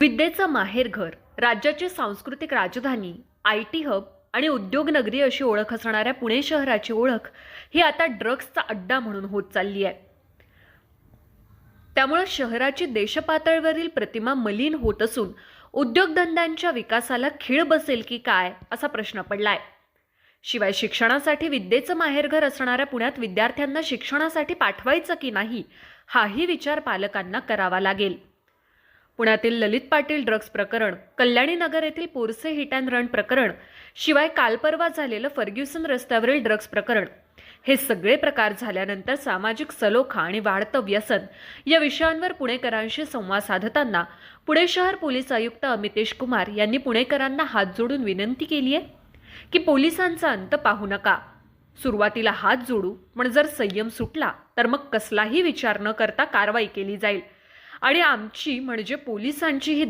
विद्येचं माहेरघर, राज्याची सांस्कृतिक राजधानी, आय-टी हब आणि उद्योग नगरी अशी ओळख असणाऱ्या पुणे शहराची ओळख ही आता ड्रग्सचा अड्डा म्हणून होत चालली आहे. त्यामुळे शहराची देशपातळीवरील प्रतिमा मलिन होत असून उद्योगधंद्यांच्या विकासाला खीळ बसेल की काय असा प्रश्न पडलाय. शिवाय शिक्षणासाठी विद्येचं माहेरघर असणाऱ्या पुण्यात विद्यार्थ्यांना शिक्षणासाठी पाठवायचं की नाही हाही विचार पालकांना करावा लागेल. पुण्यातील ललित पाटील ड्रग्ज प्रकरण, कल्याणी नगर येथील पोरसे हिट अँड रन प्रकरण, शिवाय काल परवा झालेलं फर्ग्युसन रस्त्यावरील ड्रग्ज प्रकरण हे सगळे प्रकार झाल्यानंतर सामाजिक सलोखा आणि वाढतं व्यसन या विषयांवर पुणेकरांशी संवाद साधताना पुणे शहर पोलीस आयुक्त अमितेश कुमार यांनी पुणेकरांना हात जोडून विनंती केली आहे की पोलिसांचा अंत पाहू नका. सुरुवातीला हात जोडू, पण जर संयम सुटला तर मग कसलाही विचार न करता कारवाई केली जाईल आणि आमची म्हणजे पोलिसांची ही